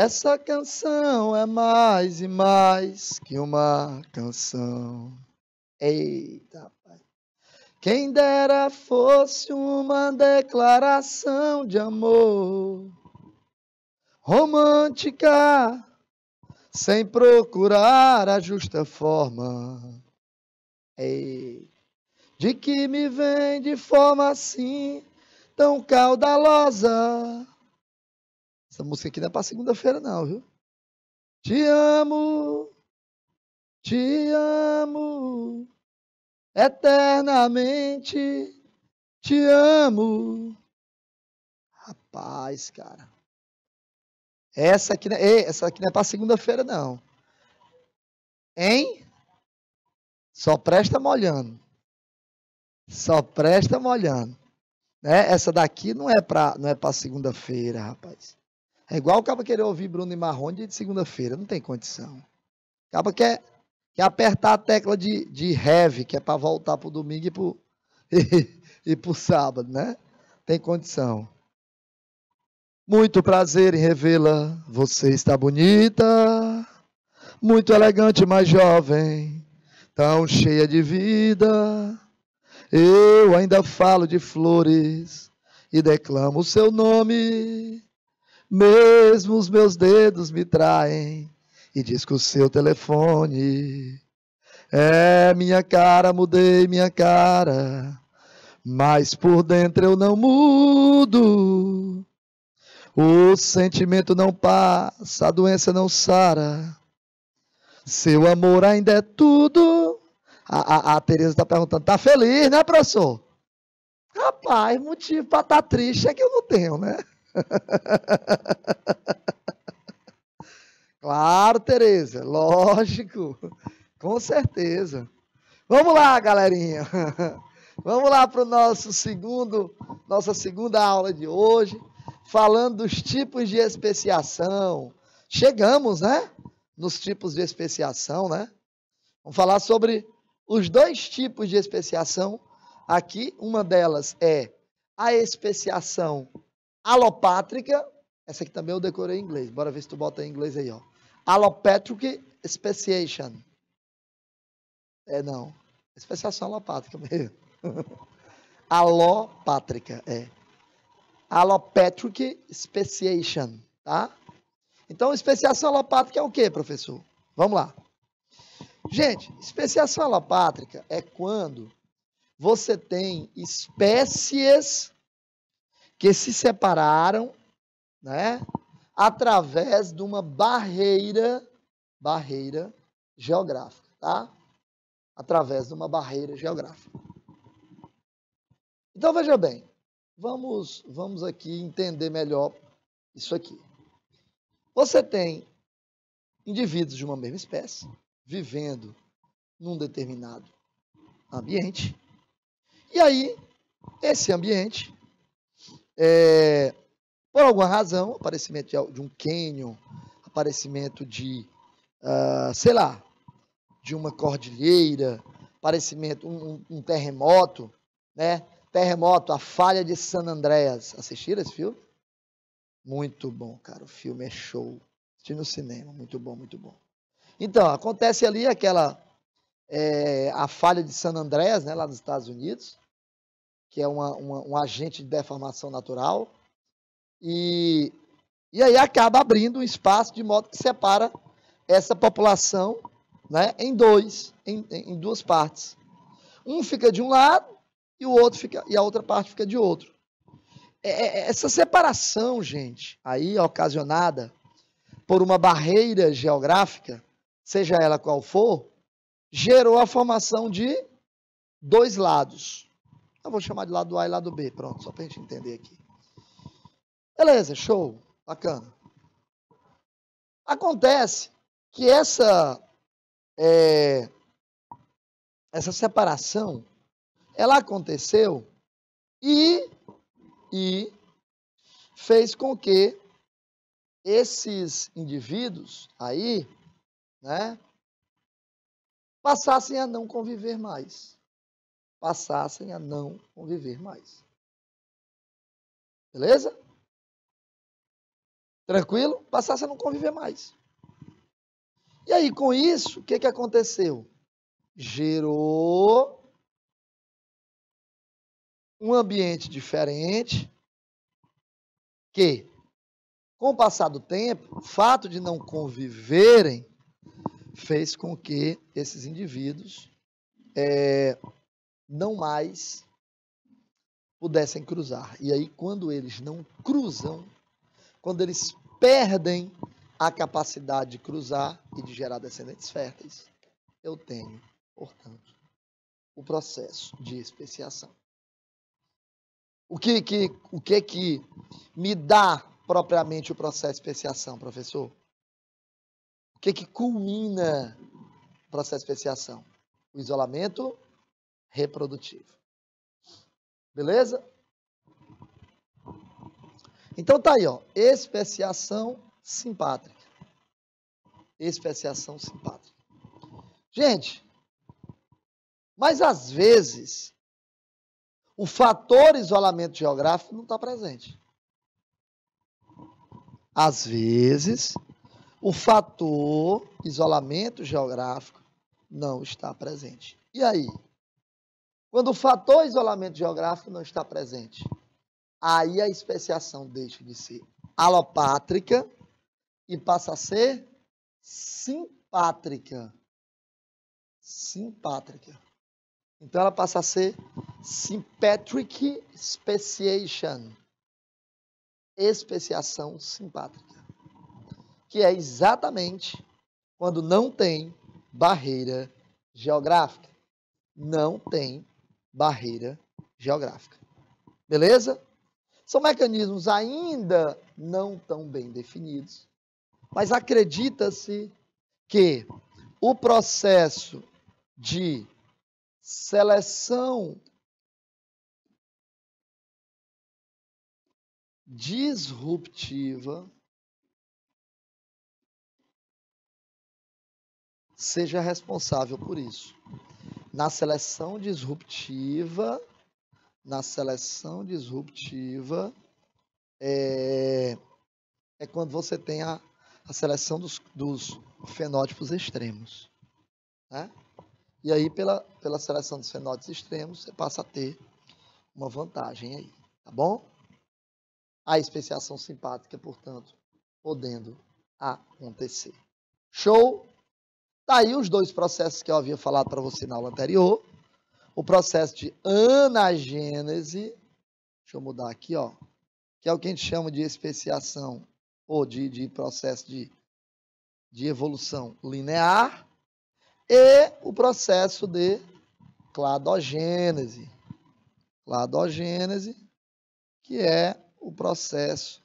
Essa canção é mais e mais que uma canção. Eita, pai. Quem dera fosse uma declaração de amor romântica, sem procurar a justa forma. Ei, de que me vem de forma assim, tão caudalosa. Essa música aqui não é pra segunda-feira não, viu? Te amo, eternamente te amo. Rapaz, cara. Essa aqui não é pra segunda-feira não. Hein? Só presta molhando. Só presta molhando. Né? Essa daqui não é pra segunda-feira, rapaz. É igual o cara querer ouvir Bruno e Marrone de segunda-feira. Não tem condição. O cara quer apertar a tecla de heavy, que é para voltar pro domingo e pro sábado, né? Tem condição. Muito prazer em revê-la. Você está bonita. Muito elegante, mas jovem. Tão cheia de vida. Eu ainda falo de flores e declamo o seu nome. Mesmo os meus dedos me traem e diz que o seu telefone é minha cara, mudei minha cara, mas por dentro eu não mudo. O sentimento não passa, a doença não sara. Seu amor ainda é tudo. A Tereza está perguntando, tá feliz, né, professor? Rapaz, motivo para estar triste é que eu não tenho, né? Claro, Tereza, lógico, com certeza. Vamos lá, galerinha. Vamos lá para nossa segunda aula de hoje, falando dos tipos de especiação. Chegamos, né? Nos tipos de especiação, né? Vamos falar sobre os dois tipos de especiação. Aqui, uma delas é a especiação alopátrica. Essa aqui também eu decorei em inglês. Bora ver se tu bota em inglês aí, ó. Allopatric speciation. Não. Especiação alopátrica mesmo. Alopátrica, Allopatric speciation, tá? Então, especiação alopátrica é o quê, professor? Vamos lá. Gente, especiação alopátrica é quando você tem espécies que se separaram, né, através de uma barreira geográfica, tá? Através de uma barreira geográfica. Então, veja bem, vamos aqui entender melhor isso aqui. Você tem indivíduos de uma mesma espécie vivendo num determinado ambiente, e aí, esse ambiente, por alguma razão, aparecimento de um cânion, aparecimento de, sei lá, de uma cordilheira, aparecimento, um terremoto, né? Terremoto, a falha de San Andreas. Assistiram esse filme? Muito bom, cara. O filme é show. Assisti no cinema. Muito bom, muito bom. Então, acontece ali a falha de San Andreas, né, lá nos Estados Unidos, que é um agente de deformação natural. E aí acaba abrindo um espaço de modo que separa essa população, né, em duas partes. Um fica de um lado e a outra parte fica de outro. Essa separação, gente, aí ocasionada por uma barreira geográfica, seja ela qual for, gerou a formação de dois lados. Eu vou chamar de lado A e lado B, pronto, só para a gente entender aqui. Beleza, show, bacana. Acontece que essa separação, ela aconteceu e fez com que esses indivíduos aí, né, passassem a não conviver mais. Beleza? Tranquilo? Passasse a não conviver mais. E aí, com isso, o que aconteceu? Gerou um ambiente diferente que, com o passar do tempo, o fato de não conviverem fez com que esses indivíduos não mais pudessem cruzar. E aí, quando eles não cruzam, quando eles perdem a capacidade de cruzar e de gerar descendentes férteis, eu tenho, portanto, o processo de especiação. O que me dá propriamente o processo de especiação, professor? O que culmina o processo de especiação? O isolamento reprodutivo. Beleza? Então tá aí, ó, especiação simpátrica. Especiação simpátrica. Gente, mas às vezes o fator isolamento geográfico não está presente. Às vezes o fator isolamento geográfico não está presente. E aí? Quando o fator isolamento geográfico não está presente, aí a especiação deixa de ser alopátrica e passa a ser simpátrica. Simpátrica. Então ela passa a ser sympatric speciation. Especiação simpátrica. Que é exatamente quando não tem barreira geográfica. Não tem barreira geográfica. Beleza? São mecanismos ainda não tão bem definidos, mas acredita-se que o processo de seleção disruptiva seja responsável por isso. Na seleção disruptiva é quando você tem a seleção dos fenótipos extremos, né? E aí, pela seleção dos fenótipos extremos, você passa a ter uma vantagem aí, tá bom? A especiação simpátrica, portanto, podendo acontecer. Show? Tá aí os dois processos que eu havia falado para você na aula anterior. O processo de anagênese, deixa eu mudar aqui, ó, que é o que a gente chama de especiação, ou de processo de evolução linear, e o processo de cladogênese. Cladogênese, que é o processo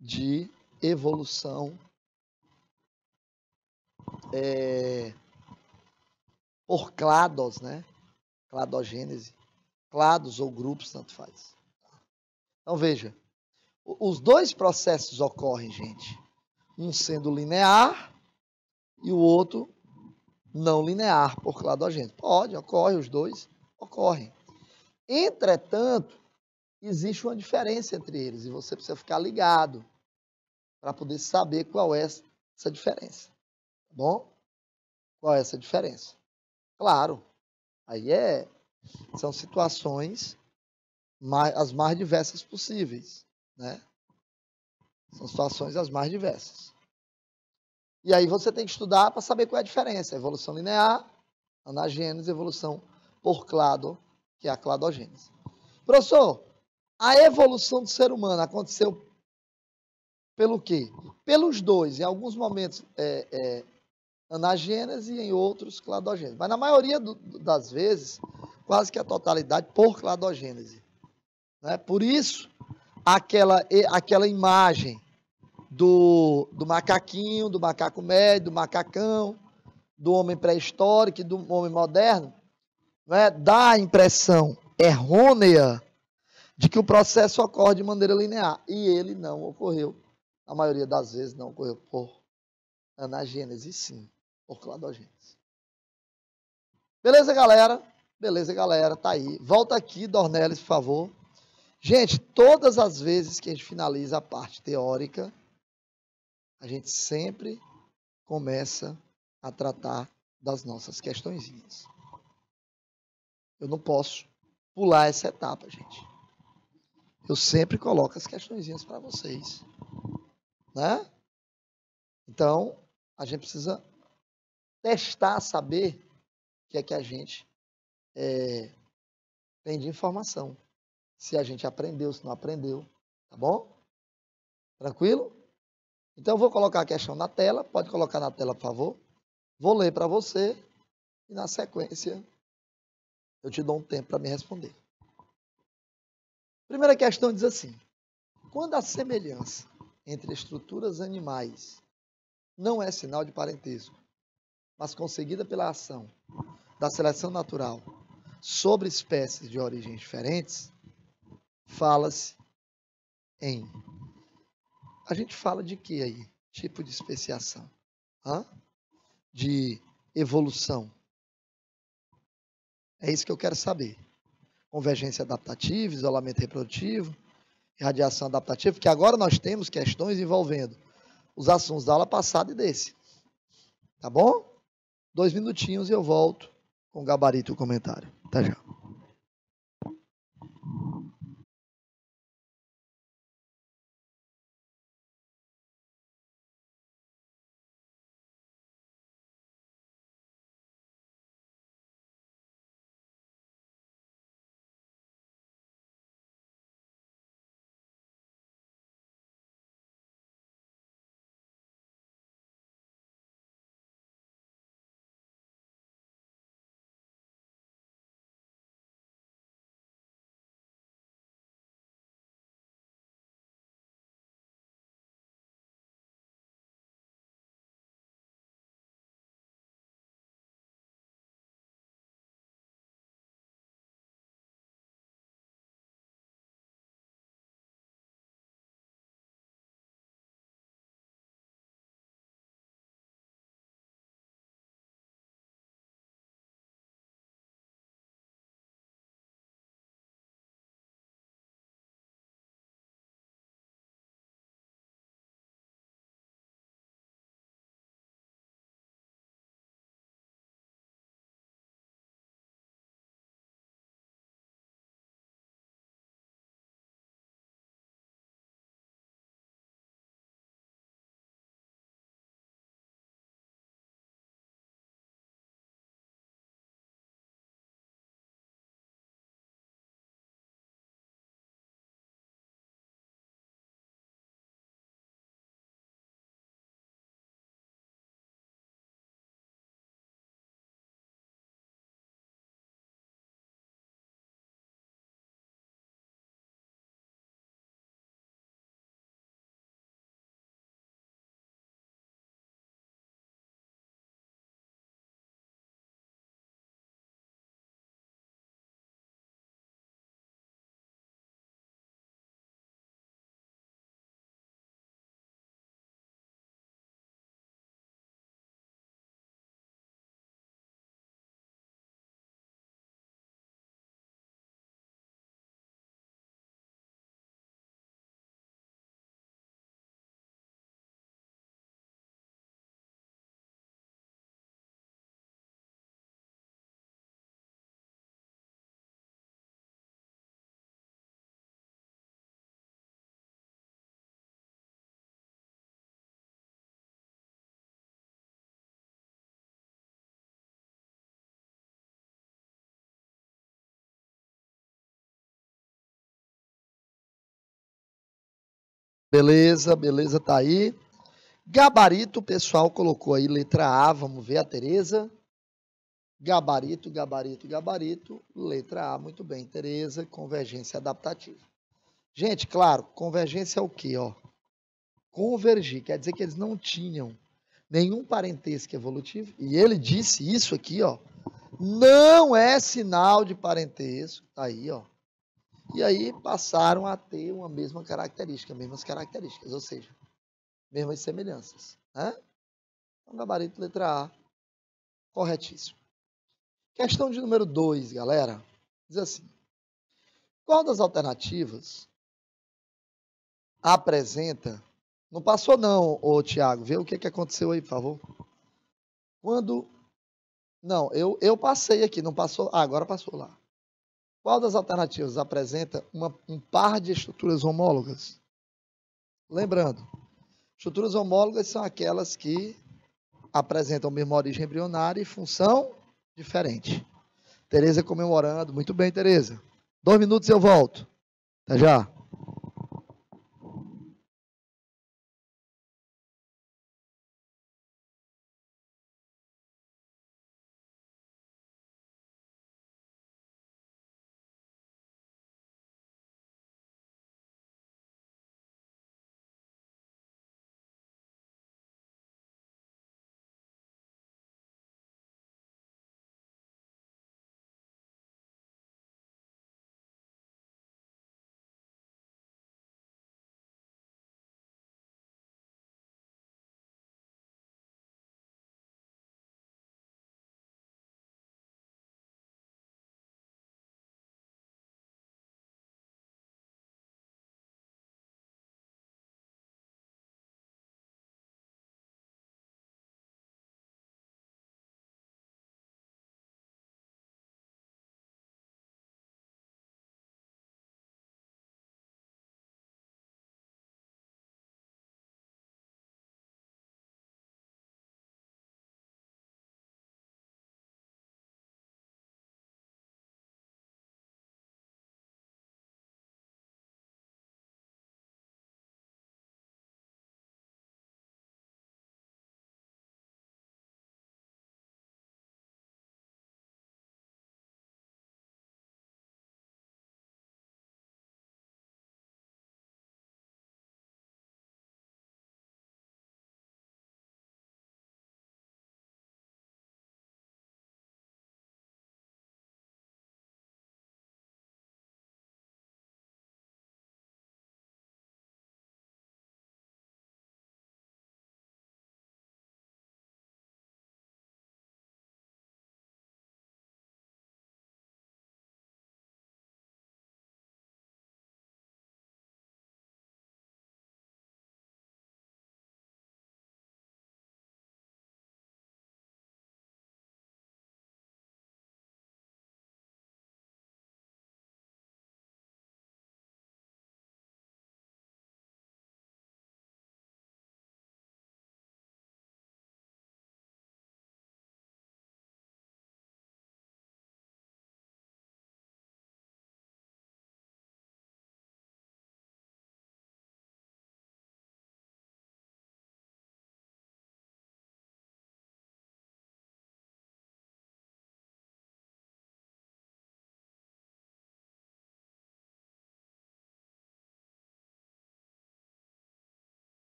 de evolução por clados, né? Cladogênese. Clados ou grupos, tanto faz. Então, veja. Os dois processos ocorrem, gente. Um sendo linear e o outro não linear por cladogênese. Ocorre, os dois ocorrem. Entretanto, existe uma diferença entre eles e você precisa ficar ligado para poder saber qual é essa diferença. Tá bom? Qual é essa diferença? Claro, aí são situações as mais diversas possíveis, né? São situações as mais diversas. E aí você tem que estudar para saber qual é a diferença. Evolução linear, anagênese, evolução por clado, que é a cladogênese. Professor, a evolução do ser humano aconteceu pelo quê? Pelos dois. Em alguns momentos anagênese e em outros cladogênese. Mas na maioria das vezes, quase que a totalidade por cladogênese. Né? Por isso, aquela imagem do macaquinho, do macaco médio, do macacão, do homem pré-histórico e do homem moderno, né, dá a impressão errônea de que o processo ocorre de maneira linear. E ele não ocorreu. A maioria das vezes não ocorreu por anagênese, sim, por cladogênese. Beleza, galera? Beleza, galera? Tá aí. Volta aqui, Dornelis, por favor. Gente, todas as vezes que a gente finaliza a parte teórica, a gente sempre começa a tratar das nossas questõezinhas. Eu não posso pular essa etapa, gente. Eu sempre coloco as questõezinhas para vocês, né? Então, a gente precisa testar, saber o que é que a gente tem de informação. Se a gente aprendeu, se não aprendeu, tá bom? Tranquilo? Então, eu vou colocar a questão na tela. Pode colocar na tela, por favor. Vou ler para você e, na sequência, eu te dou um tempo para me responder. Primeira questão diz assim: quando a semelhança entre estruturas animais não é sinal de parentesco, mas conseguida pela ação da seleção natural sobre espécies de origens diferentes, fala-se em... A gente fala de quê aí? Tipo de especiação? De evolução? É isso que eu quero saber. Convergência adaptativa, isolamento reprodutivo, radiação adaptativa, porque agora nós temos questões envolvendo os assuntos da aula passada e desse. Tá bom? 2 minutinhos e eu volto com o gabarito e o comentário. Até já. Beleza, beleza, tá aí. Gabarito, o pessoal colocou aí letra A, vamos ver a Tereza. Gabarito, gabarito, gabarito, letra A, muito bem, Tereza, convergência adaptativa. Gente, claro, convergência é o quê, ó? Convergir, quer dizer que eles não tinham nenhum parentesco evolutivo, e ele disse isso aqui, ó, não é sinal de parentesco, tá aí, ó. E aí passaram a ter uma mesma característica, mesmas características, ou seja, mesmas semelhanças, né? Então, gabarito, letra A, corretíssimo. Questão de número 2, galera, diz assim: Qual das alternativas apresenta... Não passou não, ô Tiago. Vê o que aconteceu aí, por favor. Quando... Não, eu passei aqui, não passou... Ah, agora passou lá. Qual das alternativas apresenta um par de estruturas homólogas? Lembrando, estruturas homólogas são aquelas que apresentam a mesma origem embrionária e função diferente. Tereza comemorando. Muito bem, Tereza. 2 minutos e eu volto. Até já.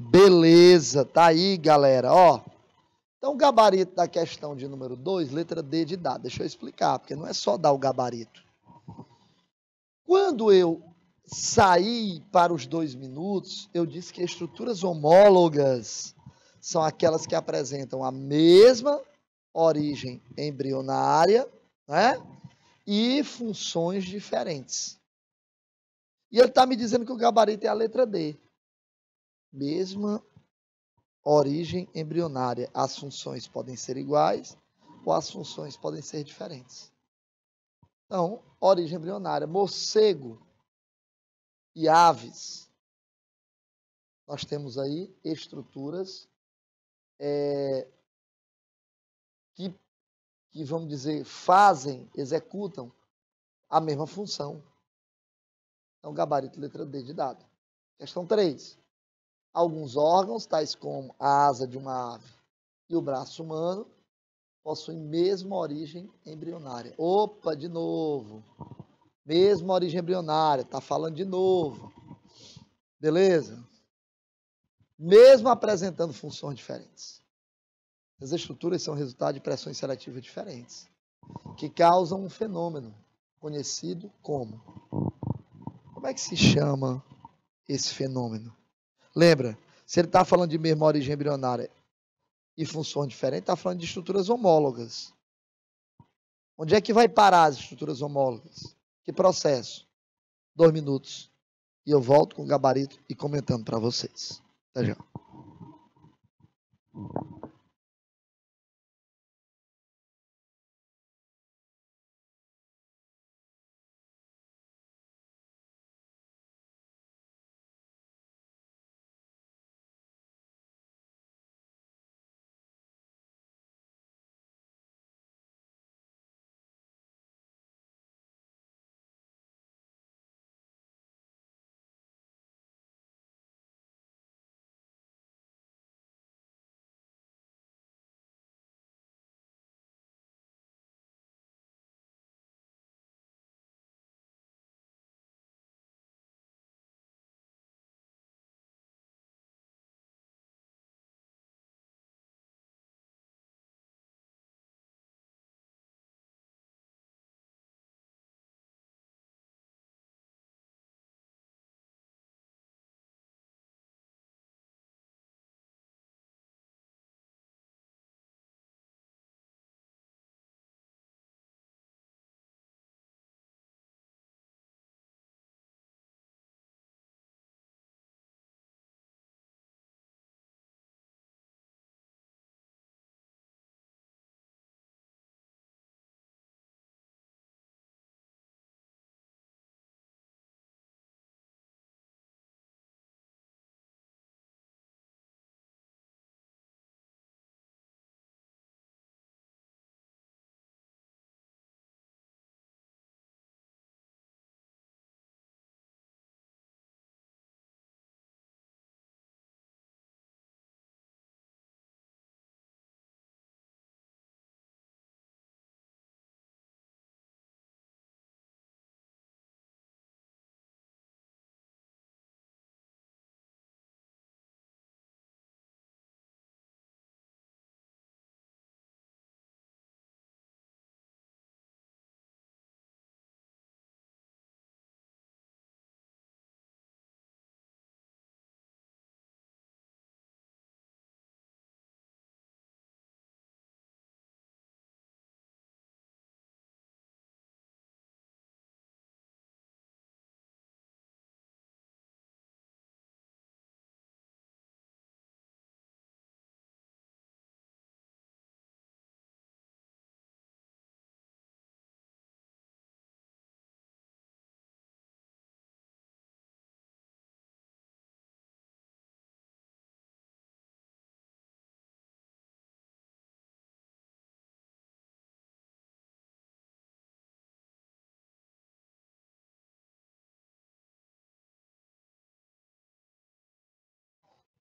Beleza, tá aí, galera. Ó, então, o gabarito da questão de número 2, letra D de dado. Deixa eu explicar, porque não é só dar o gabarito. Quando eu saí para os 2 minutos, eu disse que estruturas homólogas são aquelas que apresentam a mesma origem embrionária, né? E funções diferentes. E ele está me dizendo que o gabarito é a letra D. Mesma origem embrionária. As funções podem ser iguais ou as funções podem ser diferentes. Então, origem embrionária, morcego e aves. Nós temos aí estruturas que, vamos dizer, executam a mesma função. Então, gabarito letra D de dado. Questão 3. Alguns órgãos, tais como a asa de uma ave e o braço humano, possuem mesma origem embrionária. Opa, de novo. Mesma origem embrionária. Está falando de novo. Beleza? Mesmo apresentando funções diferentes. As estruturas são resultado de pressões seletivas diferentes, que causam um fenômeno conhecido como... Como é que se chama esse fenômeno? Lembra, se ele está falando de mesma origem embrionária e funções diferentes, está falando de estruturas homólogas. Onde é que vai parar as estruturas homólogas? Que processo? 2 minutos. E eu volto com o gabarito e comentando para vocês. Até já.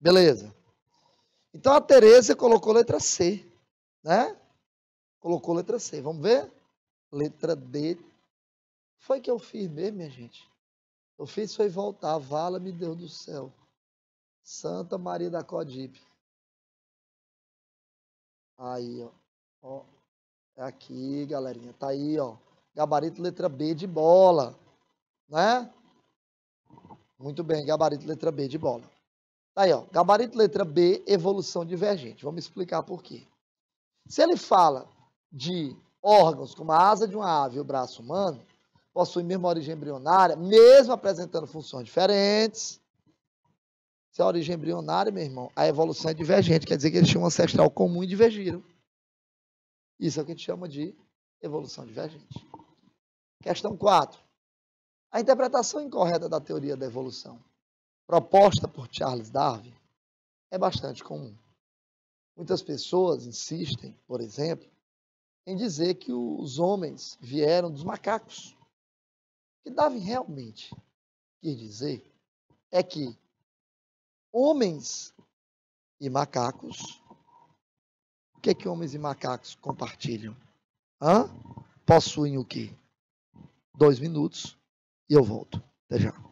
Beleza. Então a Tereza colocou letra C, né? Colocou letra C. Vamos ver? Letra D. Foi que eu fiz mesmo, minha gente. Eu fiz foi voltar. Vala-me Deus do céu. Santa Maria da Codipe. Aí, ó. Ó. É aqui, galerinha. Tá aí, ó. Gabarito letra B de bola. Né? Muito bem, gabarito letra B de bola. Tá aí, ó. Gabarito letra B, evolução divergente. Vamos explicar por quê. Se ele fala de órgãos como a asa de uma ave e o braço humano, possuem mesma origem embrionária, mesmo apresentando funções diferentes. Se a origem embrionária, meu irmão, a evolução é divergente, quer dizer que eles tinham um ancestral comum e divergiram. Isso é o que a gente chama de evolução divergente. Questão 4. A interpretação incorreta da teoria da evolução, proposta por Charles Darwin, é bastante comum. Muitas pessoas insistem, por exemplo, em dizer que os homens vieram dos macacos. O que Darwin realmente quis dizer é que homens e macacos, o que é que homens e macacos compartilham? Possuem o quê? 2 minutos e eu volto. Até já.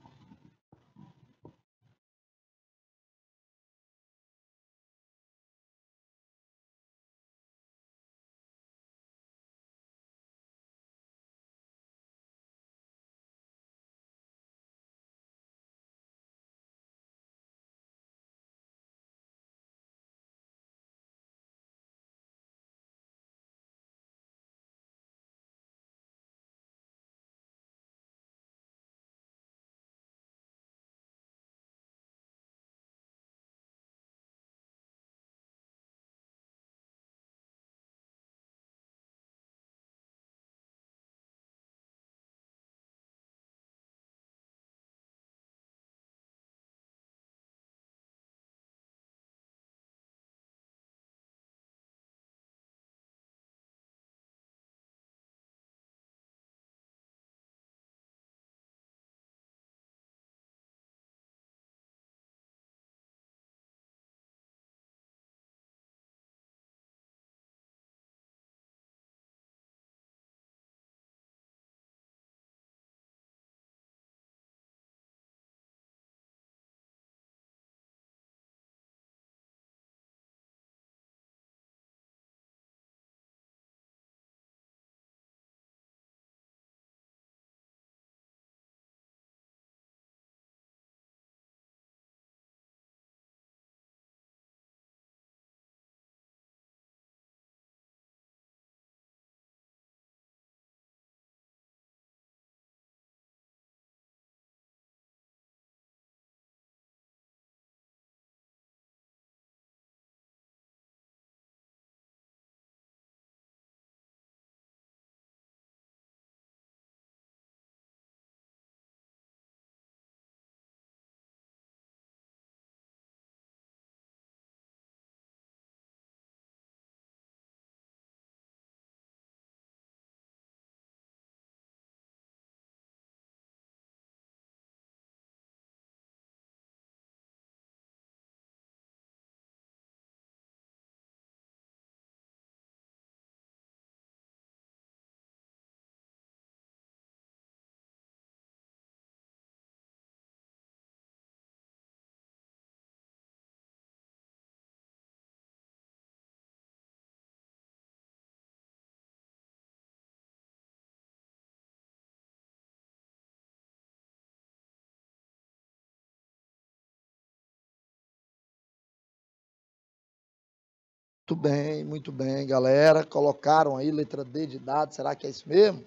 muito bem, galera. Colocaram aí letra D de dado. Será que é isso mesmo?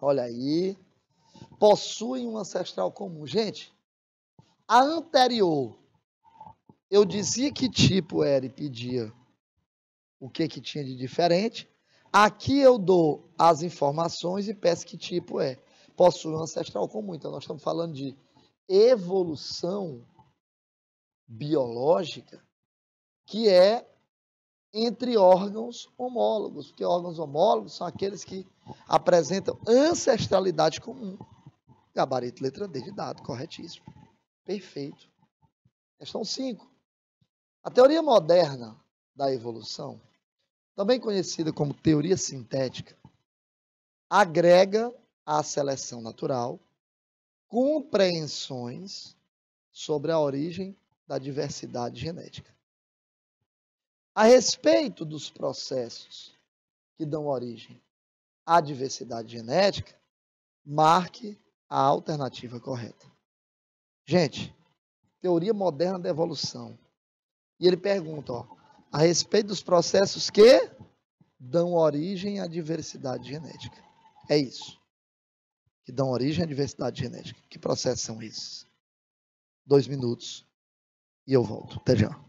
Olha aí. Possuem um ancestral comum. Gente, a anterior, eu dizia que tipo era e pedia o que tinha de diferente. Aqui eu dou as informações e peço que tipo é. Possui um ancestral comum. Então, nós estamos falando de evolução biológica, que é entre órgãos homólogos, porque órgãos homólogos são aqueles que apresentam ancestralidade comum. Gabarito, letra D de dado, corretíssimo. Perfeito. Questão 5. A teoria moderna da evolução, também conhecida como teoria sintética, agrega à seleção natural compreensões sobre a origem da diversidade genética. A respeito dos processos que dão origem à diversidade genética, marque a alternativa correta. Gente, teoria moderna da evolução. E ele pergunta, ó, a respeito dos processos que dão origem à diversidade genética. É isso. Que dão origem à diversidade genética. Que processos são esses? 2 minutos e eu volto. Até já.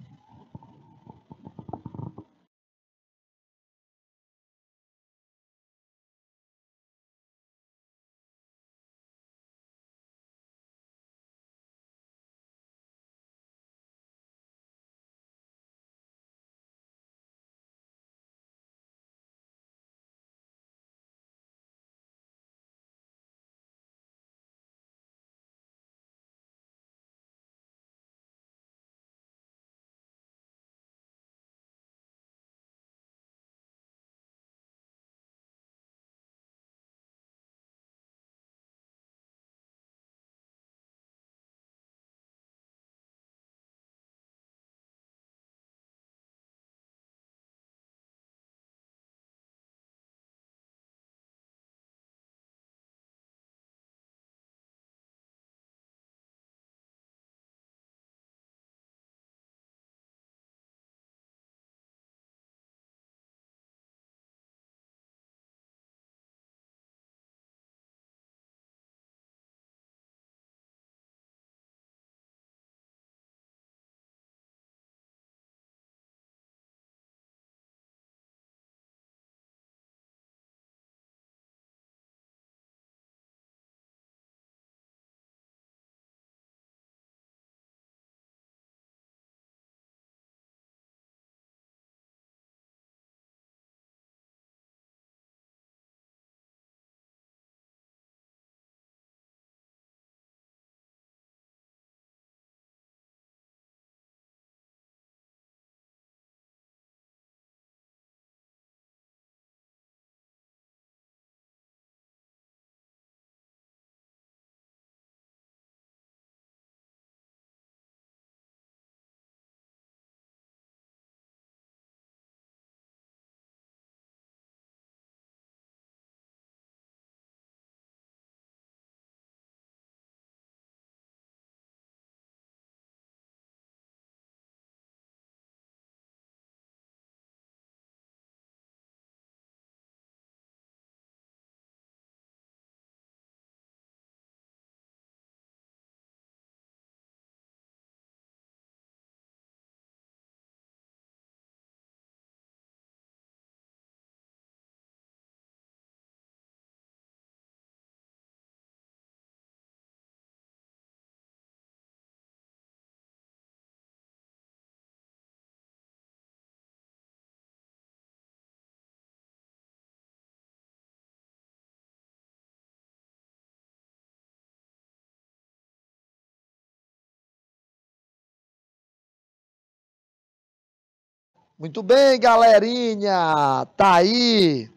Muito bem, galerinha. Tá aí.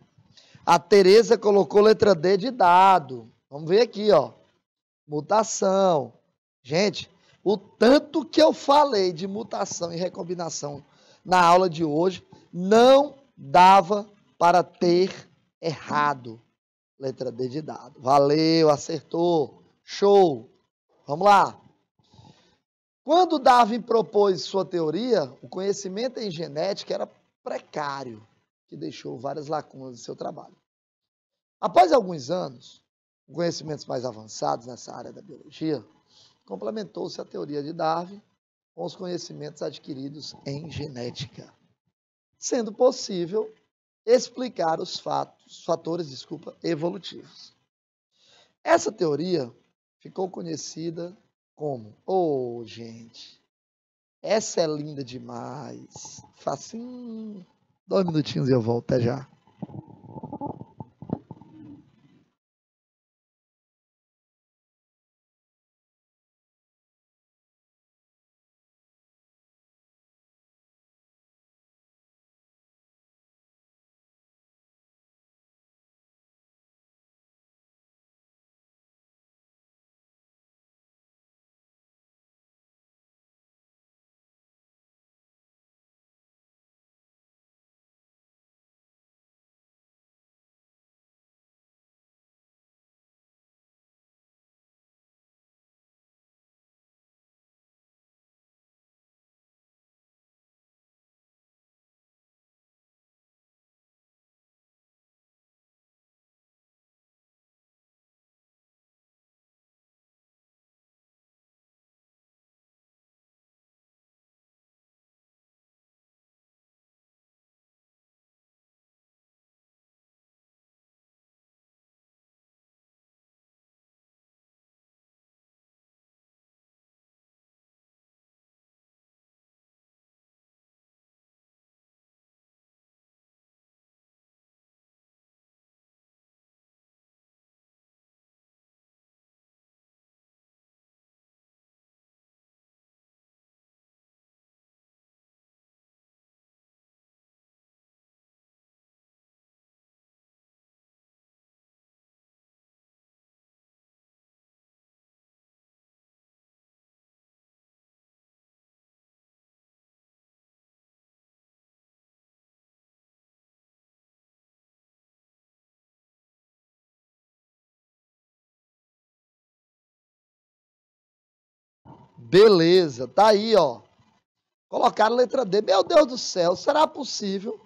A Tereza colocou letra D de dado. Vamos ver aqui, ó. Mutação. Gente, o tanto que eu falei de mutação e recombinação na aula de hoje não dava para ter errado. Letra D de dado. Valeu, acertou. Show. Vamos lá. Quando Darwin propôs sua teoria, o conhecimento em genética era precário que deixou várias lacunas em seu trabalho. Após alguns anos, com conhecimentos mais avançados nessa área da biologia, complementou-se a teoria de Darwin com os conhecimentos adquiridos em genética, sendo possível explicar os fatores evolutivos. Essa teoria ficou conhecida como, gente, essa é linda demais, facinho, 2 minutinhos e eu volto, até já. Beleza, tá aí, ó. Colocaram letra D. Meu Deus do céu, será possível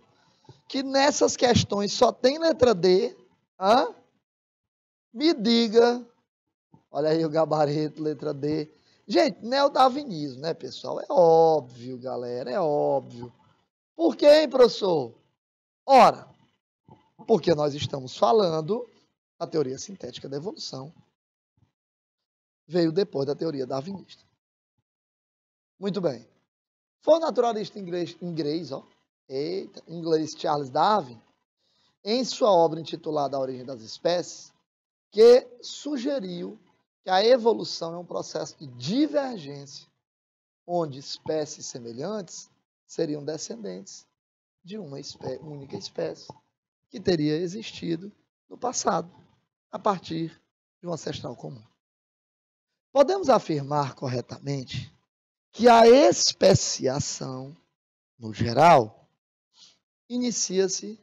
que nessas questões só tem letra D? Hã? Me diga. Olha aí o gabarito, letra D. Gente, neodarwinismo, né, pessoal? É óbvio, galera, é óbvio. Por quê, hein, professor? Ora, porque nós estamos falando da teoria sintética da evolução. Veio depois da teoria darwinista. Muito bem. Foi o naturalista inglês Charles Darwin, em sua obra intitulada A Origem das Espécies, que sugeriu que a evolução é um processo de divergência, onde espécies semelhantes seriam descendentes de uma única espécie que teria existido no passado, a partir de um ancestral comum. Podemos afirmar corretamente que a especiação, no geral, inicia-se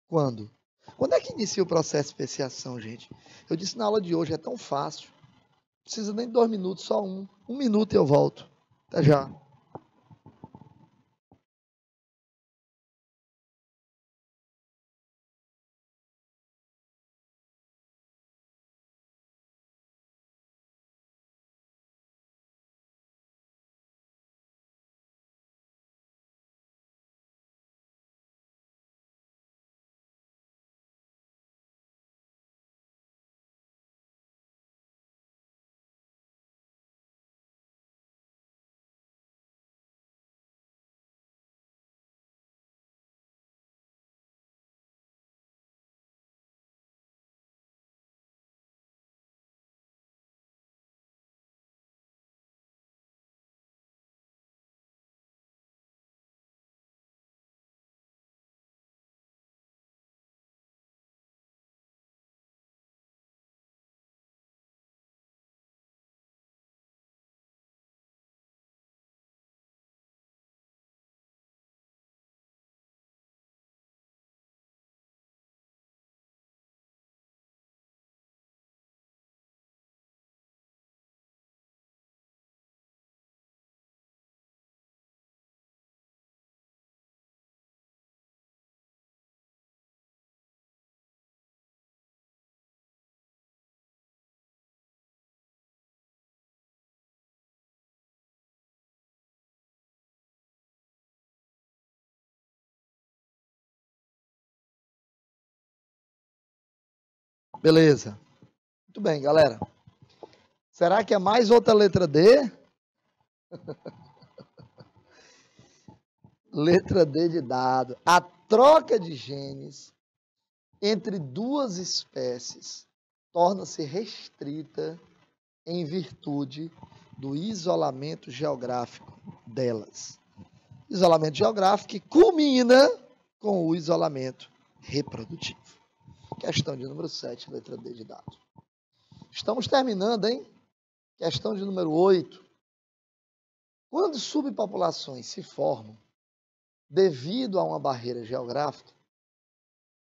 quando? Quando é que inicia o processo de especiação, gente? Eu disse na aula de hoje, é tão fácil. Não precisa nem de 2 minutos, só um. 1 minuto e eu volto. Até já. Beleza. Muito bem, galera. Será que é mais outra letra D? Letra D de dado. A troca de genes entre duas espécies torna-se restrita em virtude do isolamento geográfico delas. Isolamento geográfico que culmina com o isolamento reprodutivo. Questão de número 7, letra D de dado. Estamos terminando, hein? Questão de número 8. Quando subpopulações se formam devido a uma barreira geográfica,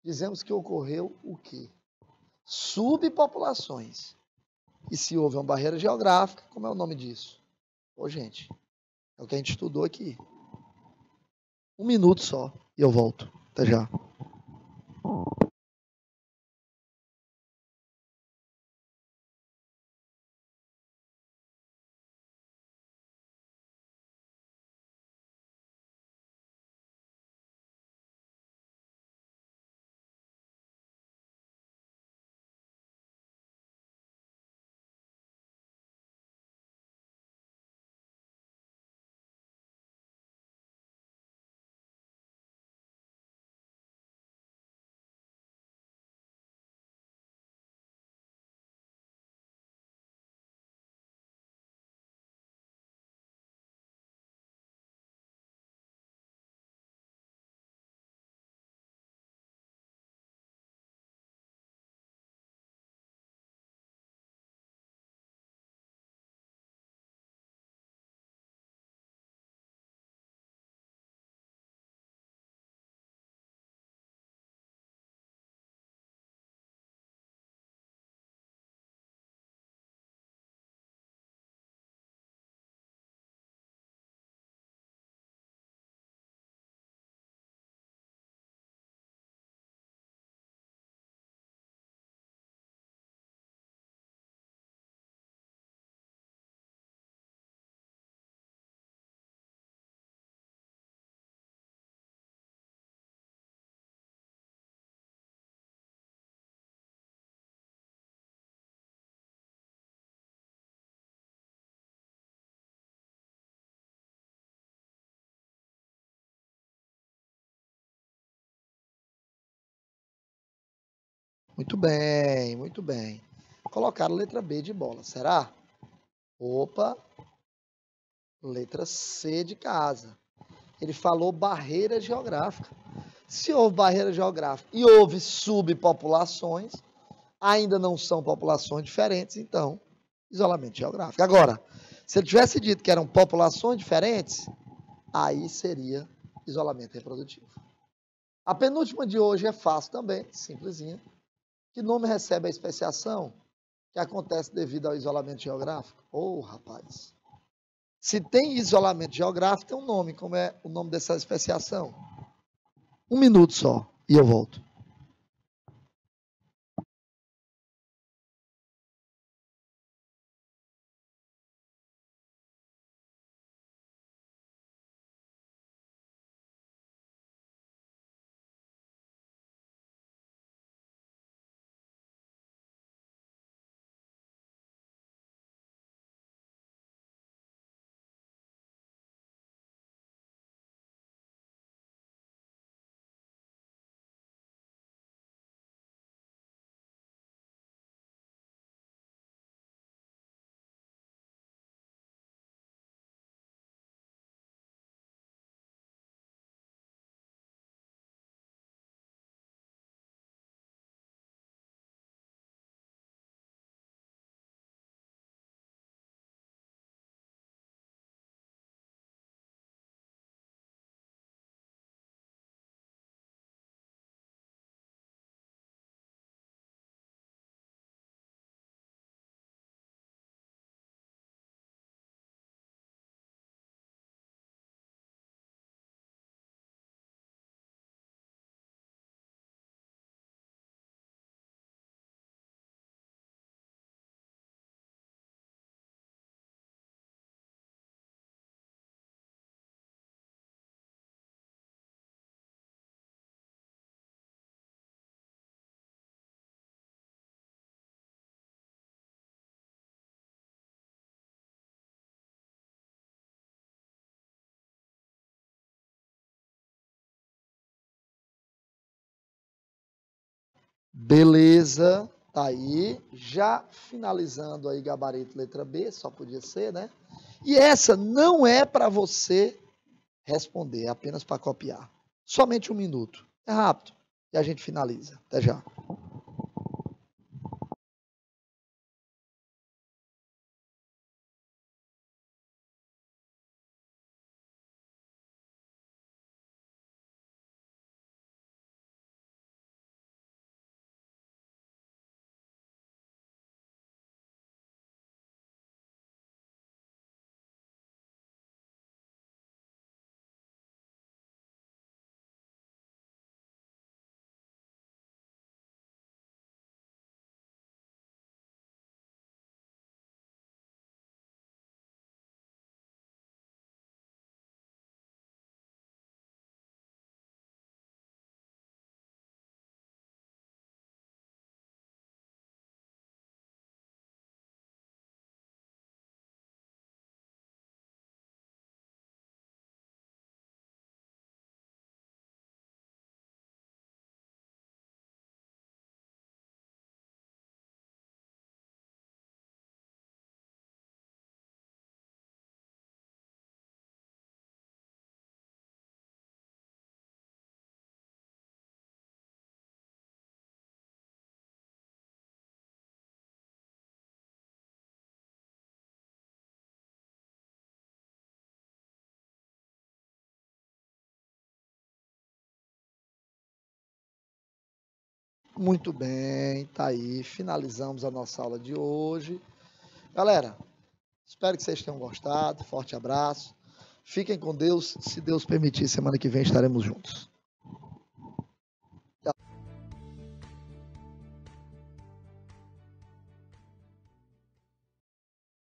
dizemos que ocorreu o quê? Subpopulações. E se houve uma barreira geográfica, como é o nome disso? Ô, gente, é o que a gente estudou aqui. 1 minuto só e eu volto. Até já. Muito bem, muito bem. Colocaram letra B de bola, será? Opa, letra C de casa. Ele falou barreira geográfica. Se houve barreira geográfica e houve subpopulações, ainda não são populações diferentes, então, isolamento geográfico. Agora, se ele tivesse dito que eram populações diferentes, aí seria isolamento reprodutivo. A penúltima de hoje é fácil também, simplesinha. Que nome recebe a especiação que acontece devido ao isolamento geográfico? Ô, rapaz. Se tem isolamento geográfico, tem um nome. Como é o nome dessa especiação? 1 minuto só e eu volto. Beleza, tá aí. Já finalizando aí gabarito letra B, só podia ser, né? E essa não é para você responder, é apenas para copiar. Somente 1 minuto. É rápido. E a gente finaliza. Até já. Muito bem, tá aí. Finalizamos a nossa aula de hoje. Galera, espero que vocês tenham gostado. Forte abraço. Fiquem com Deus. Se Deus permitir, semana que vem estaremos juntos.